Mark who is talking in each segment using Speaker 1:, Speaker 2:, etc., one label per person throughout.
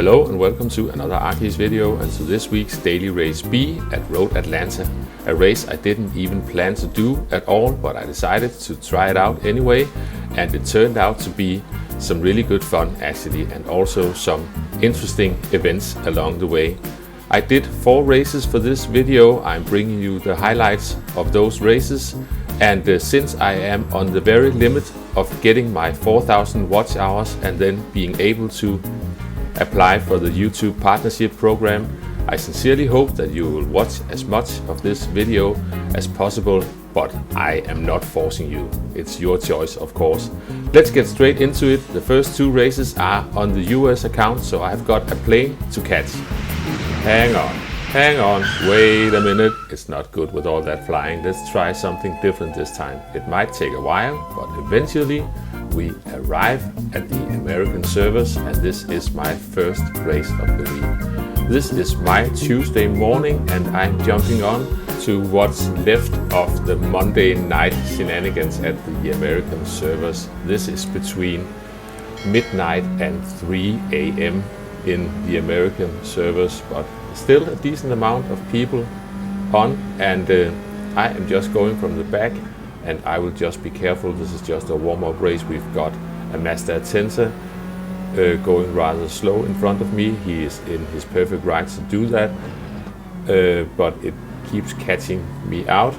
Speaker 1: Hello and welcome to another Arkeys video and to this week's daily race B at Road Atlanta. A race I didn't even plan to do at all, but I decided to try it out anyway, and it turned out to be some really good fun actually, and also some interesting events along the way. I did 4 races for this video. I'm bringing you the highlights of those races, and since I am on the very limit of getting my 4,000 watch hours and then being able to apply for the YouTube partnership program, I sincerely hope that you will watch as much of this video as possible, but I am not forcing you. It's your choice, of course. Let's get straight into it. The first 2 races are on the US account, so I've got a plane to catch. Hang on, wait a minute. It's not good with all that flying. Let's try something different this time. It might take a while, but eventually we arrive at the American servers, and this is my first race of the week. This is my Tuesday morning, and I'm jumping on to what's left of the Monday night shenanigans at the American servers. This is between midnight and 3 a.m. in the American servers, but still a decent amount of people on, and I am just going from the back, and I will just be careful. This is just a warm-up race. We've got a Mazda Atenza going rather slow in front of me. He is in his perfect right to do that, but it keeps catching me out,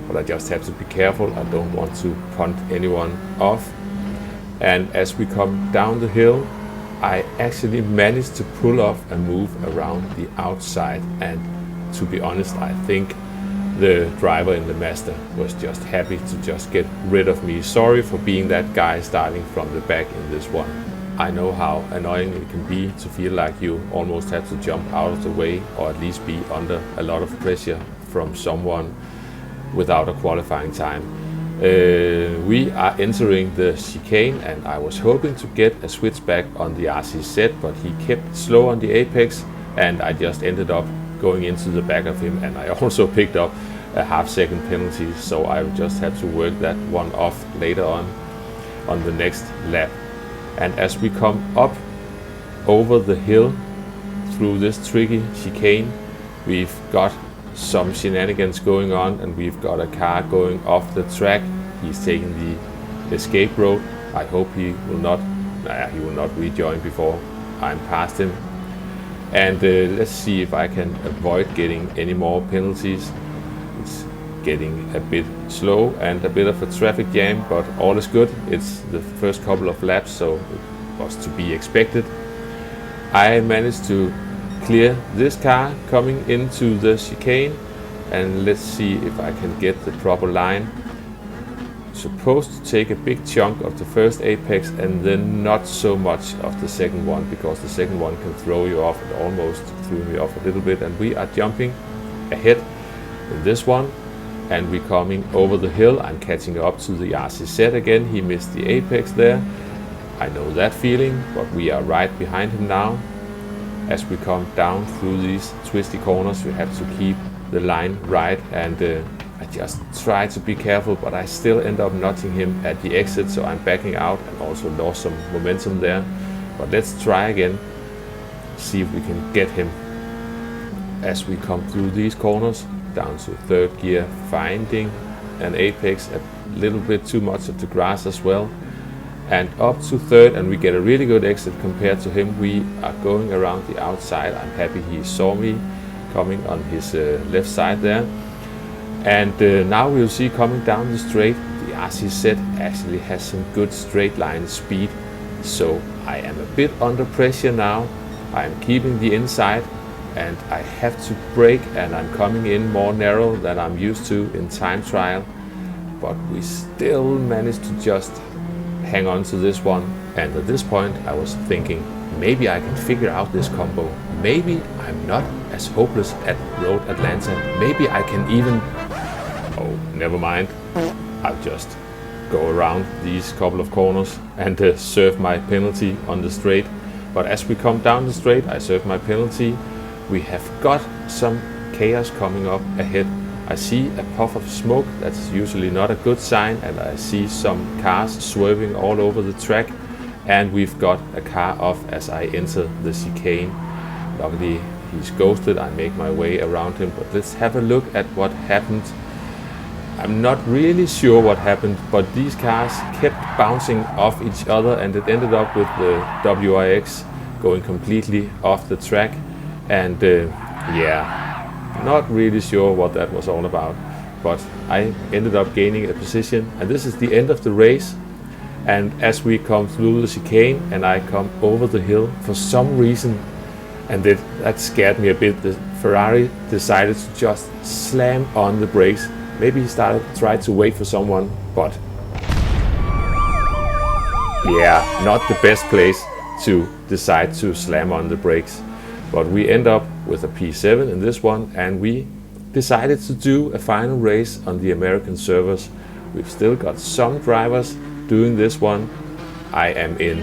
Speaker 1: but I just have to be careful. I don't want to punt anyone off. And as we come down the hill, I actually managed to pull off and move around the outside, and to be honest, I think the driver in the Mazda was just happy to just get rid of me. Sorry for being that guy starting from the back in this one. I know how annoying it can be to feel like you almost have to jump out of the way, or at least be under a lot of pressure from someone without a qualifying time. We are entering the chicane, and I was hoping to get a switchback on the RCZ, but he kept slow on the apex, and I just ended up going into the back of him, and I also picked up a half-second penalty, so I just had to work that one off later on the next lap. And as we come up over the hill through this tricky chicane, we've got some shenanigans going on, and we've got a car going off the track. He's taking the escape road. I hope he will not rejoin before I'm past him. And let's see if I can avoid getting any more penalties. It's getting a bit slow and a bit of a traffic jam, but all is good. It's the first couple of laps, so it was to be expected. I managed to clear this car coming into the chicane, and let's see if I can get the proper line. Supposed to take a big chunk of the first apex and then not so much of the second one, because the second one can throw you off. It almost threw me off a little bit, and we are jumping ahead in this one, and we're coming over the hill. I'm catching up to the RCZ again. He missed the apex there. I know that feeling, but we are right behind him now. As we come down through these twisty corners, we have to keep the line right, and I just try to be careful, but I still end up notching him at the exit, so I'm backing out and also lost some momentum there. But let's try again, see if we can get him as we come through these corners down to 3rd gear, finding an apex, a little bit too much of the grass as well, and up to 3rd, and we get a really good exit compared to him. We are going around the outside. I'm happy he saw me coming on his left side there. And now we'll see coming down the straight, the RCZ actually has some good straight line speed, so I am a bit under pressure now. I'm keeping the inside, and I have to brake, and I'm coming in more narrow than I'm used to in time trial, but we still managed to just hang on to this one. And at this point I was thinking, maybe I can figure out this combo. Maybe I'm not as hopeless at Road Atlanta. Maybe I can even... Oh, never mind. I'll just go around these couple of corners and serve my penalty on the straight. But as we come down the straight, I serve my penalty. We have got some chaos coming up ahead. I see a puff of smoke. That's usually not a good sign, and I see some cars swerving all over the track. and we've got a car off as I enter the chicane. Luckily he's ghosted, I make my way around him, but let's have a look at what happened. I'm not really sure what happened, but these cars kept bouncing off each other, and it ended up with the WRX going completely off the track. And yeah, not really sure what that was all about, but I ended up gaining a position, and this is the end of the race. And as we come through the chicane and I come over the hill, for some reason, and that scared me a bit, the Ferrari decided to just slam on the brakes. Maybe he tried to wait for someone, but yeah, not the best place to decide to slam on the brakes. But we end up with a P7 in this one, and we decided to do a final race on the American servers. We've still got some drivers doing this one. I am in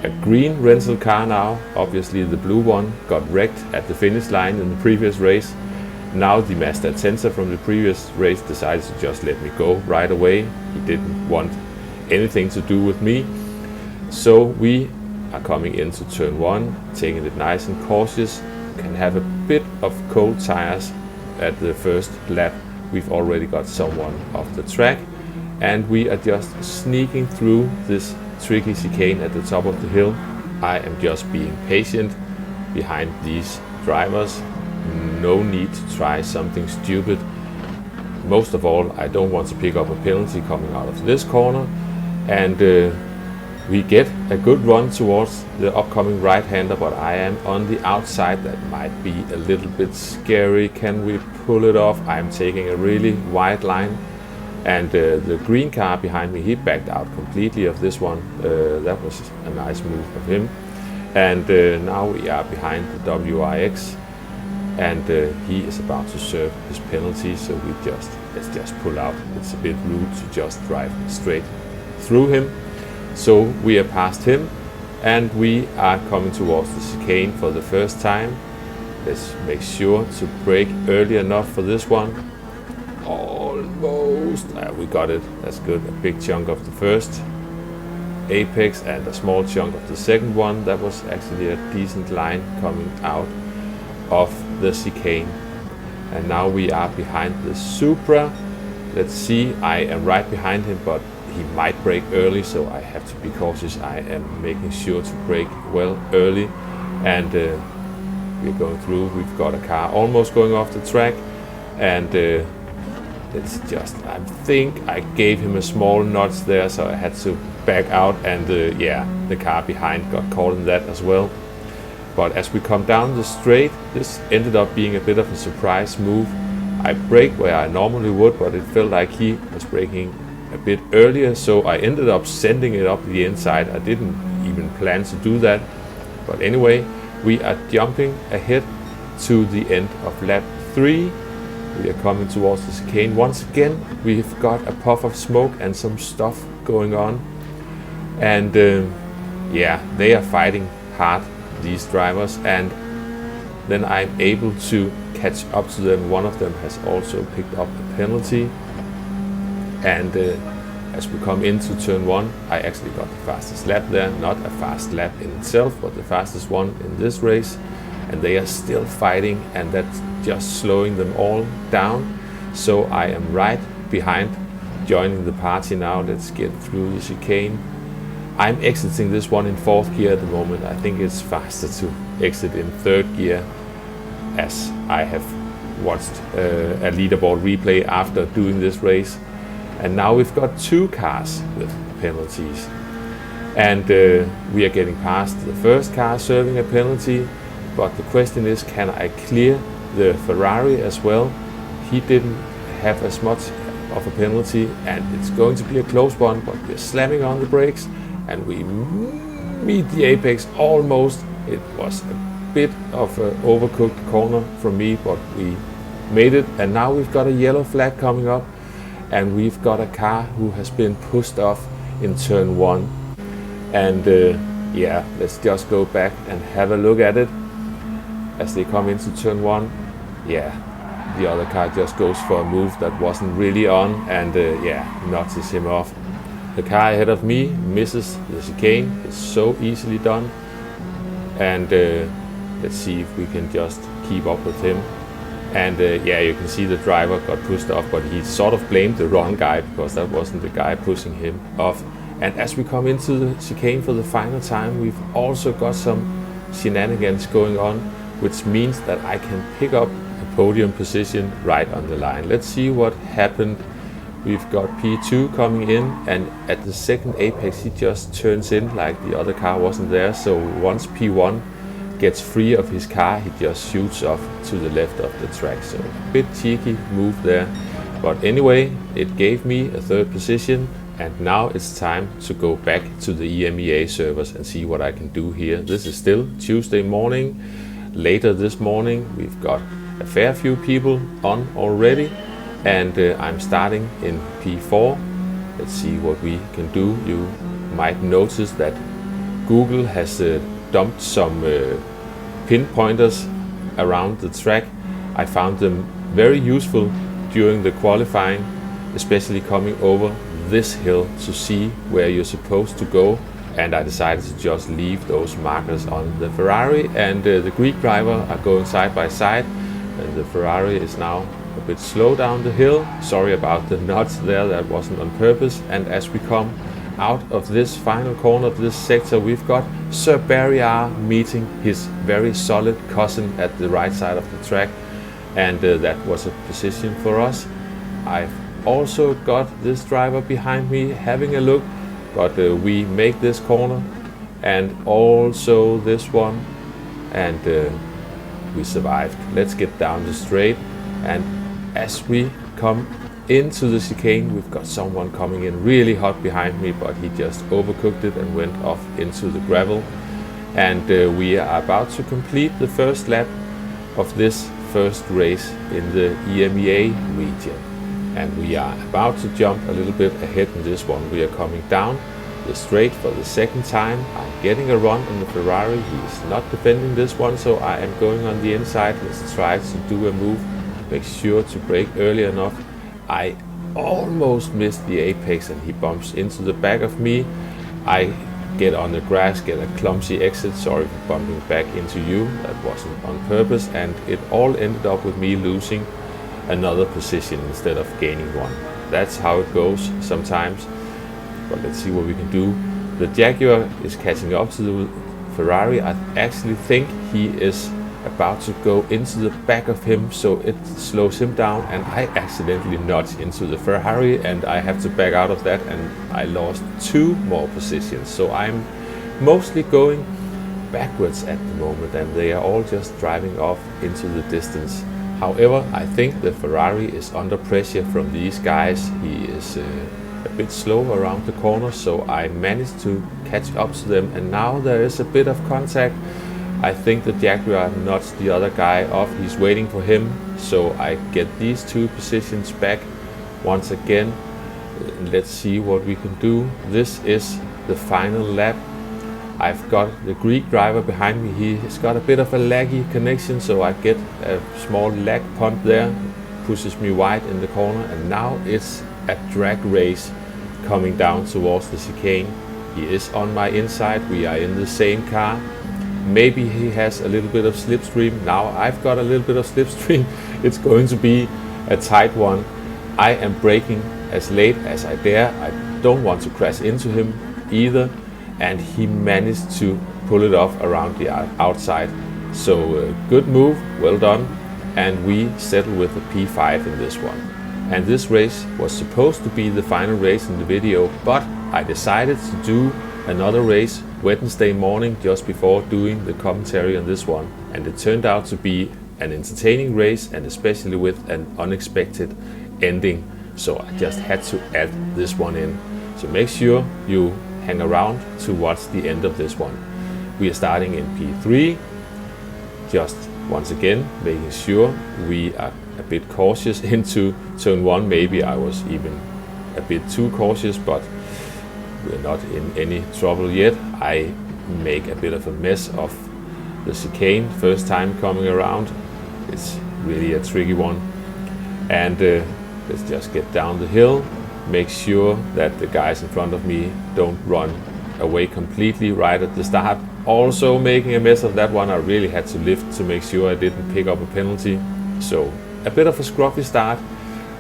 Speaker 1: a green rental car now. Obviously the blue one got wrecked at the finish line in the previous race. Now the Mazda Tenza from the previous race decided to just let me go right away. He didn't want anything to do with me. So we are coming into turn 1, taking it nice and cautious. Can have a bit of cold tires at the first lap. We've already got someone off the track, and we are just sneaking through this tricky chicane at the top of the hill. I am just being patient behind these drivers. No need to try something stupid. Most of all, I don't want to pick up a penalty coming out of this corner, and we get a good run towards the upcoming right-hander, but I am on the outside. That might be a little bit scary. Can we pull it off? I'm taking a really wide line, and the green car behind me, he backed out completely of this one. That was a nice move of him. And now we are behind the WRX, and he is about to serve his penalty, so let's just pull out. It's a bit rude to just drive straight through him. So we are past him, and we are coming towards the chicane for the first time. Let's make sure to brake early enough for this one. Almost. We got it. That's good. A big chunk of the first apex and a small chunk of the second one. That was actually a decent line coming out of the chicane. And now we are behind the Supra. Let's see. I am right behind him, but he might brake early, so I have to be cautious. I am making sure to brake well early, and we're going through. We've got a car almost going off the track, and it's just, I think I gave him a small nudge there, so I had to back out, and yeah, the car behind got caught in that as well. But as we come down the straight, this ended up being a bit of a surprise move. I braked where I normally would, but it felt like he was braking a bit earlier, so I ended up sending it up the inside. I didn't even plan to do that, but anyway, we are jumping ahead to the end of lap 3. We are coming towards the chicane. Once again, we've got a puff of smoke and some stuff going on, and yeah, they are fighting hard, these drivers, and then I'm able to catch up to them. One of them has also picked up a penalty. And as we come into turn 1, I actually got the fastest lap there. Not a fast lap in itself, but the fastest one in this race. And they are still fighting, and that's just slowing them all down. So I am right behind, joining the party now. Let's get through the chicane. I'm exiting this one in 4th gear at the moment. I think it's faster to exit in 3rd gear, as I have watched a leaderboard replay after doing this race. And now we've got 2 cars with penalties, and we are getting past the first car serving a penalty, but the question is, can I clear the Ferrari as well? He didn't have as much of a penalty, and it's going to be a close one, but we're slamming on the brakes, and we meet the apex almost. It was a bit of an overcooked corner from me, but we made it, and now we've got a yellow flag coming up. And we've got a car who has been pushed off in turn 1. And yeah, let's just go back and have a look at it. As they come into turn 1, yeah, the other car just goes for a move that wasn't really on, and yeah, notches him off. The car ahead of me misses the chicane. It's so easily done. And let's see if we can just keep up with him. And yeah, you can see the driver got pushed off, but he sort of blamed the wrong guy because that wasn't the guy pushing him off. And as we come into the chicane for the final time, we've also got some shenanigans going on, which means that I can pick up a podium position right on the line. Let's see what happened. We've got P2 coming in, and at the second apex he just turns in like the other car wasn't there. So once P1 gets free of his car, he just shoots off to the left of the track. So a bit cheeky move there. But anyway, it gave me a third position, and now it's time to go back to the EMEA servers and see what I can do here. This is still Tuesday morning. Later this morning we've got a fair few people on already. And I'm starting in P4. Let's see what we can do. You might notice that Google has dumped some pinpointers around the track. I found them very useful during the qualifying, especially coming over this hill to see where you're supposed to go. And I decided to just leave those markers on the Ferrari, and the Greek driver are going side by side, and the Ferrari is now a bit slow down the hill. Sorry about the nuts there, that wasn't on purpose. And as we come out of this final corner of this sector, we've got Sir Barrier meeting his very solid cousin at the right side of the track, and that was a position for us. I've also got this driver behind me having a look, but we make this corner and also this one, and we survived. Let's get down the straight. And as we come into the chicane, we've got someone coming in really hot behind me, but he just overcooked it and went off into the gravel. And we are about to complete the first lap of this first race in the EMEA region. And we are about to jump a little bit ahead in this one. We are coming down the straight for the second time. I'm getting a run on the Ferrari. He's not defending this one, so I am going on the inside. Let's try to do a move. Make sure to brake early enough. I almost missed the apex and he bumps into the back of me. I get on the grass, get a clumsy exit. Sorry for bumping back into you. That wasn't on purpose, and it all ended up with me losing another position instead of gaining one. That's how it goes sometimes. But let's see what we can do. The Jaguar is catching up to the Ferrari. I actually think he is about to go into the back of him, so it slows him down, and I accidentally nudge into the Ferrari and I have to back out of that, and I lost 2 more positions. So I'm mostly going backwards at the moment, and they are all just driving off into the distance. However, I think the Ferrari is under pressure from these guys. He is a bit slow around the corner, so I managed to catch up to them, and now there is a bit of contact. I think the Jaguar nudged the other guy off. He's waiting for him, so I get these 2 positions back once again. Let's see what we can do. This is the final lap. I've got the Greek driver behind me. He has got a bit of a laggy connection, so I get a small lag pump there, pushes me wide in the corner, and now it's a drag race coming down towards the chicane. He is on my inside. We are in the same car. Maybe he has a little bit of slipstream. Now I've got a little bit of slipstream. It's going to be a tight one. I am braking as late as I dare. I don't want to crash into him either. And he managed to pull it off around the outside. So good move, well done. And we settle with a P5 in this one. And this race was supposed to be the final race in the video, but I decided to do another race Wednesday morning just before doing the commentary on this one, and it turned out to be an entertaining race, and especially with an unexpected ending, so I just had to add this one in. So make sure you hang around to watch the end of this one. We are starting in P3, just once again making sure we are a bit cautious into turn 1. Maybe I was even a bit too cautious, but we're not in any trouble yet. I make a bit of a mess of the chicane first time coming around. It's really a tricky one. And let's just get down the hill. make sure that the guys in front of me don't run away completely right at the start. Also making a mess of that one. I really had to lift to make sure I didn't pick up a penalty. So a bit of a scruffy start,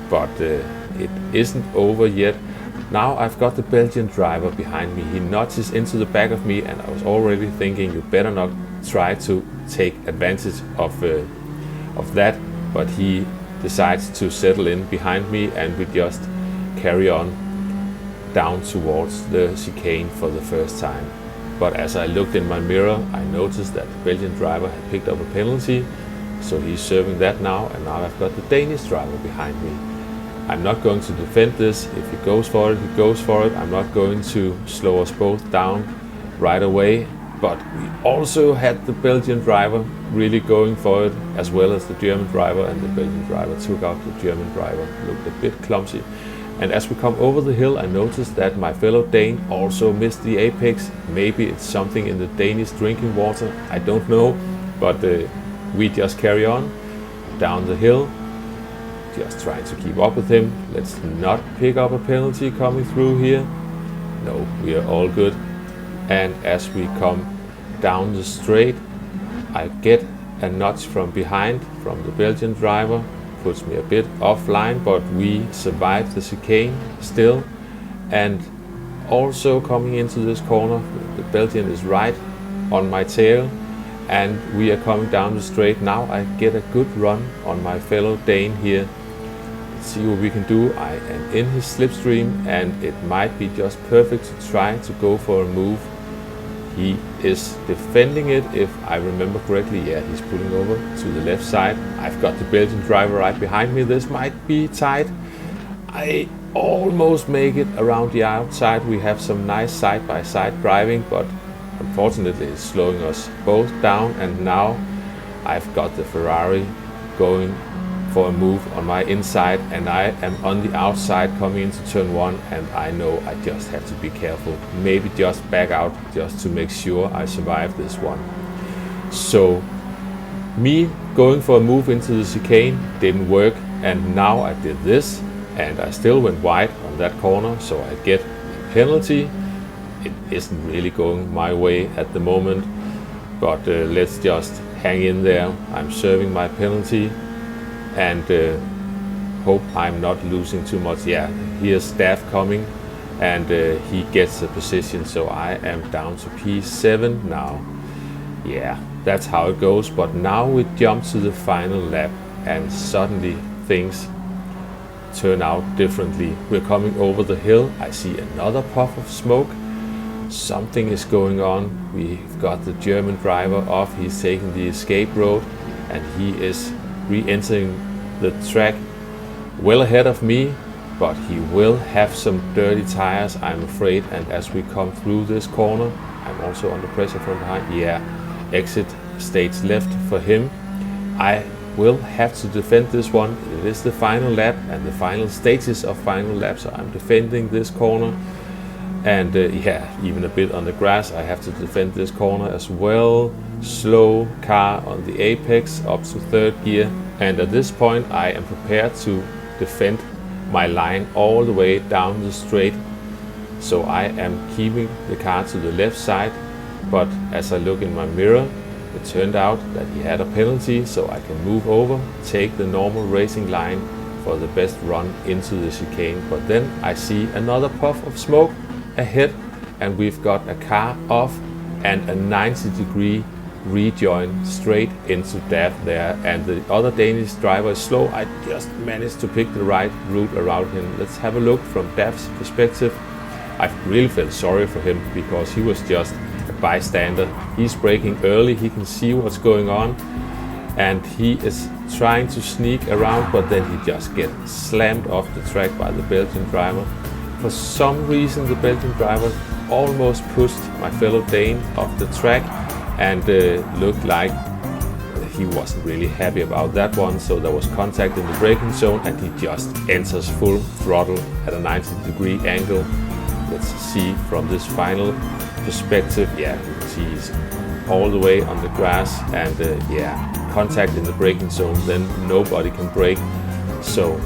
Speaker 1: but it isn't over yet. Now I've got the Belgian driver behind me. He nudges into the back of me, and I was already thinking you better not try to take advantage of that, but he decides to settle in behind me, and we just carry on down towards the chicane for the first time. But as I looked in my mirror, I noticed that the Belgian driver had picked up a penalty, so he's serving that now, and now I've got the Danish driver behind me. I'm not going to defend this. If he goes for it, he goes for it. I'm not going to slow us both down right away. But we also had the Belgian driver really going for it, as well as the German driver, and the Belgian driver took out the German driver. Looked a bit clumsy. And as we come over the hill, I noticed that my fellow Dane also missed the apex. Maybe it's something in the Danish drinking water, I don't know. But we just carry on down the hill, just trying to keep up with him. Let's not pick up a penalty coming through here. No, we are all good. And as we come down the straight, I get a nudge from behind from the Belgian driver. Puts me a bit offline, but we survive the chicane still. And also coming into this corner, the Belgian is right on my tail, and we are coming down the straight. Now I get a good run on my fellow Dane here. Let's see what we can do. I am in his slipstream, and it might be just perfect to try to go for a move. He is defending it, if I remember correctly. Yeah, he's pulling over to the left side. I've got the Belgian driver right behind me. This might be tight. I almost make it around the outside. We have some nice side-by-side driving, but unfortunately it's slowing us both down. And now I've got the Ferrari going for a move on my inside, and I am on the outside coming into turn one, and I know I just have to be careful. Maybe just back out just to make sure I survive this one. So me going for a move into the chicane didn't work, and now I did this, and I still went wide on that corner, so I get a penalty. It isn't really going my way at the moment, but let's just hang in there. I'm serving my penalty, and hope I'm not losing too much. Yeah, here's Staff coming, and he gets a position, so I am down to P7 now. Yeah, that's how it goes. But now we jump to the final lap, and suddenly things turn out differently. We're coming over the hill. I see another puff of smoke. Something is going on. We've got the German driver off. He's taking the escape road, and he is re-entering the track well ahead of me, but he will have some dirty tires, I'm afraid. And as we come through this corner, I'm also under pressure from behind. Yeah, exit stage left for him. I will have to defend this one. It is the final lap and the final stages of final lap, so I'm defending this corner. And yeah, even a bit on the grass, I have to defend this corner as well. Slow car on the apex up to third gear, and at this point I am prepared to defend my line all the way down the straight. So I am keeping the car to the left side, but as I look in my mirror, it turned out that he had a penalty, so I can move over, take the normal racing line for the best run into the chicane. But then I see another puff of smoke ahead, and we've got a car off and a 90-degree rejoin straight into Daff there, and the other Danish driver is slow. I just managed to pick the right route around him. Let's have a look from Daff's perspective. I really felt sorry for him because he was just a bystander. He's braking early, he can see what's going on, and he is trying to sneak around, but then he just gets slammed off the track by the Belgian driver. For some reason the Belgian driver almost pushed my fellow Dane off the track, and looked like he wasn't really happy about that one. So there was contact in the braking zone, and he just enters full throttle at a 90-degree angle. Let's see from this final perspective. Yeah, you can see he's all the way on the grass, and yeah, contact in the braking zone, then nobody can brake. So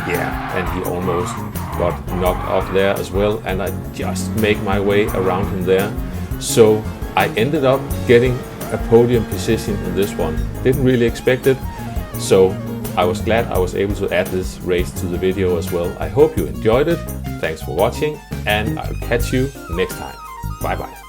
Speaker 1: yeah, and he almost got knocked off there as well, and I just make my way around him there. So I ended up getting a podium position in this one. Didn't really expect it, so I was glad I was able to add this race to the video as well. I hope you enjoyed it. Thanks for watching, and I'll catch you next time. Bye bye.